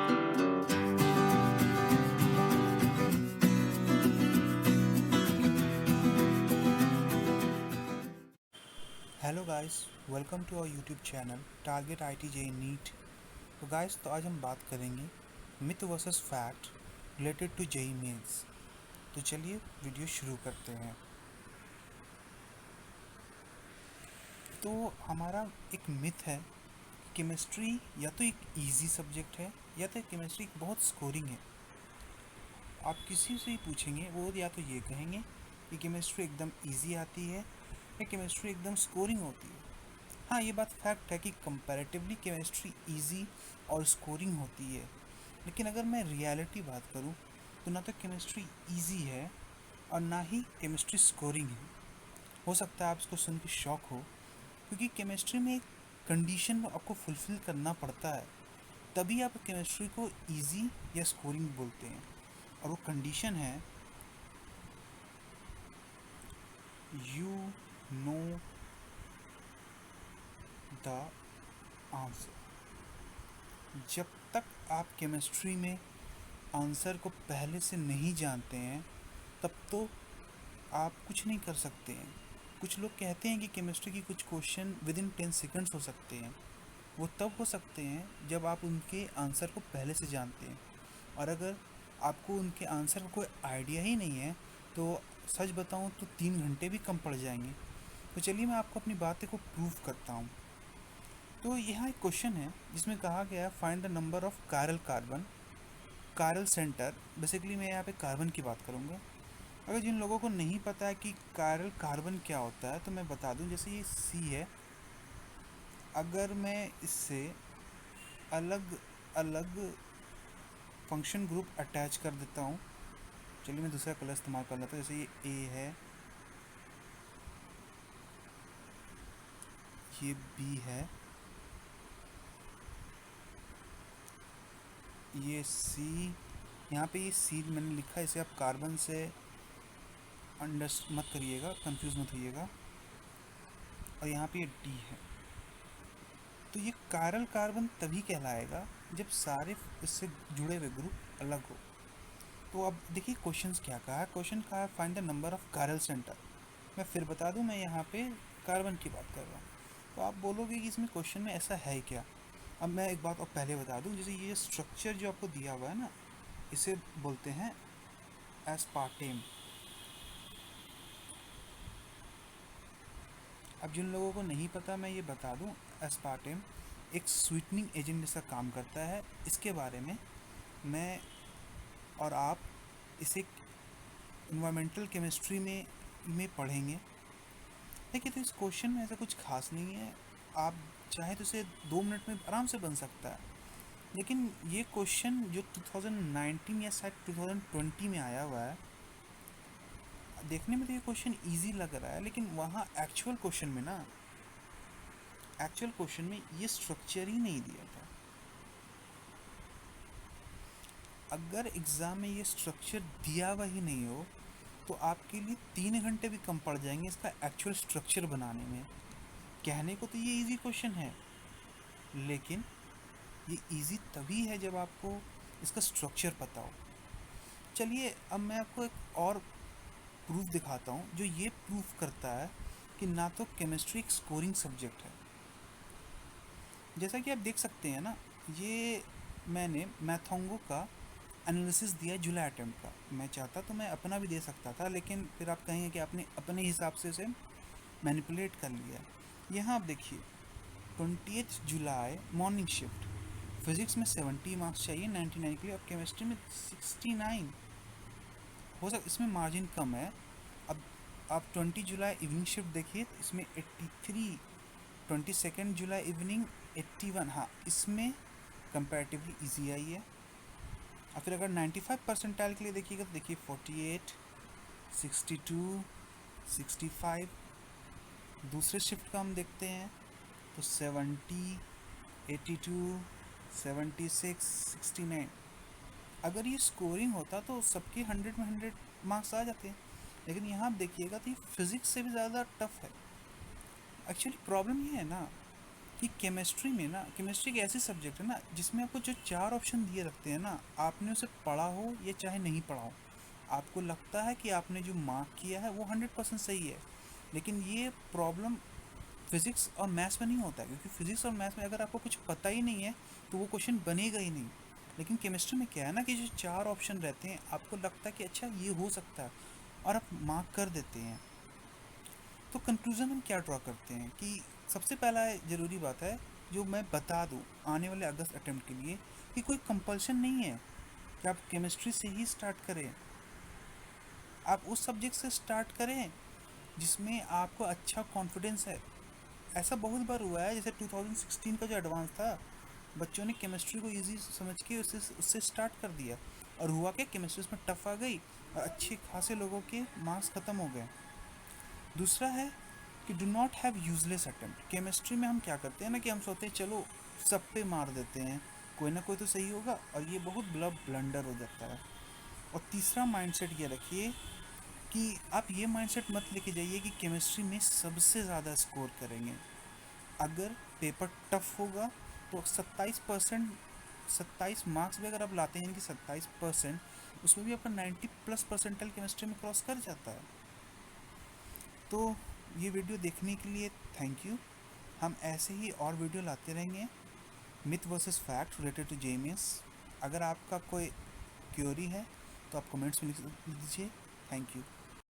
Hello guys, welcome to our YouTube channel target IT JEE NEET. तो guys, तो आज हम बात करेंगे myth versus fact related to JEE Mains. तो चलिए वीडियो शुरू करते हैं। तो हमारा एक मिथ है कि केमिस्ट्री या तो एक इजी सब्जेक्ट है या तो केमिस्ट्री एक बहुत स्कोरिंग है। आप किसी से ही पूछेंगे वो या तो ये कहेंगे कि केमिस्ट्री एकदम इजी आती है या केमिस्ट्री एकदम स्कोरिंग होती है। हाँ, ये बात फैक्ट है कि कंपैरेटिवली केमिस्ट्री इजी और स्कोरिंग होती है, लेकिन अगर मैं रियलिटी बात करूँ तो ना तो केमिस्ट्री इजी है और ना ही केमिस्ट्री स्कोरिंग है। हो सकता है आप इसको सुन के शॉक हो, क्योंकि केमिस्ट्री में एक कंडीशन आपको फुलफ़िल करना पड़ता है, तभी आप केमिस्ट्री को इजी या स्कोरिंग बोलते हैं। और वो कंडीशन है यू नो द आंसर। जब तक आप केमिस्ट्री में आंसर को पहले से नहीं जानते हैं तब तो आप कुछ नहीं कर सकते हैं। कुछ लोग कहते हैं कि केमिस्ट्री की कुछ क्वेश्चन विद इन 10 सेकंड्स हो सकते हैं। वो तब हो सकते हैं जब आप उनके आंसर को पहले से जानते हैं, और अगर आपको उनके आंसर का कोई आइडिया ही नहीं है तो सच बताऊं तो 3 घंटे भी कम पड़ जाएंगे। तो चलिए मैं आपको अपनी बातें को प्रूव करता हूँ। तो यहाँ एक क्वेश्चन है जिसमें कहा गया है find the number of chiral carbon chiral centre. Basically मैं यहाँ पे कार्बन की बात करूँगा। अगर जिन लोगों को नहीं पता है कि कायरल कार्बन क्या होता है तो मैं बता दूं। जैसे ये सी है, अगर मैं इससे अलग अलग फंक्शन ग्रुप अटैच कर देता हूँ। चलिए मैं दूसरा कलर इस्तेमाल कर लेता हूँ। जैसे ये ए है, ये बी है, ये सी। यहाँ पे ये सी मैंने लिखा है, इसे आप कार्बन से अंडर मत करिएगा, कंफ्यूज मत होइएगा। और यहाँ पे ये डी है। तो ये कायरल कार्बन तभी कहलाएगा जब सारे इससे जुड़े हुए ग्रुप अलग हो। तो अब देखिए क्वेश्चन क्या कहा है। क्वेश्चन कहा है find the number of chiral centre. मैं फिर बता दूं, मैं यहाँ पे कार्बन की बात कर रहा हूँ। तो आप बोलोगे कि इसमें क्वेश्चन में ऐसा है क्या। अब मैं एक बात और पहले बता दूं, जैसे ये स्ट्रक्चर जो आपको दिया हुआ है ना, इसे बोलते हैं एस्पार्टेम। अब जिन लोगों को नहीं पता मैं ये बता दूं, एस्पार्टेम एक स्वीटनिंग एजेंट जैसा काम करता है। इसके बारे में मैं और आप इसे इन्वायरमेंटल केमिस्ट्री में पढ़ेंगे। देखिए, तो इस क्वेश्चन में ऐसा कुछ खास नहीं है। आप चाहे तो इसे 2 मिनट में आराम से बन सकता है। लेकिन ये क्वेश्चन जो 2019 या शायद 2020 में आया हुआ है, देखने में तो ये क्वेश्चन इजी लग रहा है, लेकिन वहाँ एक्चुअल क्वेश्चन में ये स्ट्रक्चर ही नहीं दिया था। अगर एग्ज़ाम में ये स्ट्रक्चर दिया हुआ ही नहीं हो तो आपके लिए 3 घंटे भी कम पड़ जाएंगे इसका एक्चुअल स्ट्रक्चर बनाने में। कहने को तो ये इजी क्वेश्चन है, लेकिन ये इजी तभी है जब आपको इसका स्ट्रक्चर पता हो। चलिए अब मैं आपको एक और प्रूफ दिखाता हूँ जो ये प्रूफ करता है कि ना तो केमिस्ट्री एक स्कोरिंग सब्जेक्ट है। जैसा कि आप देख सकते हैं ना, ये मैंने मैथोंगो का एनालिसिस दिया जुलाई अटेम्प्ट का। मैं चाहता तो मैं अपना भी दे सकता था, लेकिन फिर आप कहेंगे कि आपने अपने हिसाब से उसे मैनिपुलेट कर लिया। यहाँ आप देखिए 20 जुलाई मॉर्निंग शिफ्ट, फिज़िक्स में 70 मार्क्स चाहिए 99 के लिए, और केमिस्ट्री में 69। हो सकता इसमें मार्जिन कम है। अब आप 20 जुलाई इवनिंग शिफ्ट देखिए तो इसमें 83, 22 जुलाई इवनिंग 81। हाँ, इसमें कंपैरेटिवली इजी आई है। और फिर अगर 95 परसेंटाइल के लिए देखिएगा तो देखिए 48, 62, 65। दूसरे शिफ्ट का हम देखते हैं तो 70, 82, 76, 69। अगर ये स्कोरिंग होता तो सबके 100 में 100 मार्क्स आ जाते हैं, लेकिन यहाँ आप देखिएगा तो ये फिज़िक्स से भी ज़्यादा टफ है। एक्चुअली प्रॉब्लम ये है ना कि केमिस्ट्री में ना, केमिस्ट्री एक ऐसी सब्जेक्ट है ना जिसमें आपको जो चार ऑप्शन दिए रखते हैं ना, आपने उसे पढ़ा हो या चाहे नहीं पढ़ा हो, आपको लगता है कि आपने जो मार्क किया है वो 100% सही है। लेकिन ये प्रॉब्लम फिज़िक्स और मैथ्स में नहीं होता है, क्योंकि फिज़िक्स और मैथ्स में अगर आपको कुछ पता ही नहीं है तो वो क्वेश्चन बनेगा ही नहीं। लेकिन केमिस्ट्री में क्या है ना कि जो चार ऑप्शन रहते हैं, आपको लगता है कि अच्छा ये हो सकता है, और आप मार्क कर देते हैं। तो कंक्लूज़न हम क्या ड्रॉ करते हैं कि सबसे पहला ज़रूरी बात है जो मैं बता दूं आने वाले अगस्त अटेम्प्ट के लिए, कि कोई कंपल्शन नहीं है कि आप केमिस्ट्री से ही स्टार्ट करें। आप उस सब्जेक्ट से स्टार्ट करें जिसमें आपको अच्छा कॉन्फिडेंस है। ऐसा बहुत बार हुआ है, जैसे 2016 का जो एडवांस था, बच्चों ने केमिस्ट्री को इजी समझ के उससे स्टार्ट कर दिया, और हुआ क्या, केमिस्ट्री में टफ आ गई और अच्छे खासे लोगों के मार्क्स ख़त्म हो गए। दूसरा है कि do not have useless attempt. Chemistry में हम क्या करते हैं ना कि हम सोचते हैं चलो सब पे मार देते हैं, कोई ना कोई तो सही होगा, और ये बहुत बड़ा ब्लंडर हो जाता है। और तीसरा माइंडसेट ये रखिए कि आप ये माइंडसेट मत लेके जाइए कि केमिस्ट्री में सबसे ज़्यादा स्कोर करेंगे। अगर पेपर टफ होगा तो 27%, 27 मार्क्स भी अगर आप लाते हैं, यानी कि 27%, उसमें भी आपका 90+ परसेंटाइल केमिस्ट्री में क्रॉस कर जाता है। तो ये वीडियो देखने के लिए थैंक यू। हम ऐसे ही और वीडियो लाते रहेंगे, myth versus fact related to JEE Mains. अगर आपका कोई क्वेरी है तो आप कमेंट्स में लिख दीजिए। Thank you.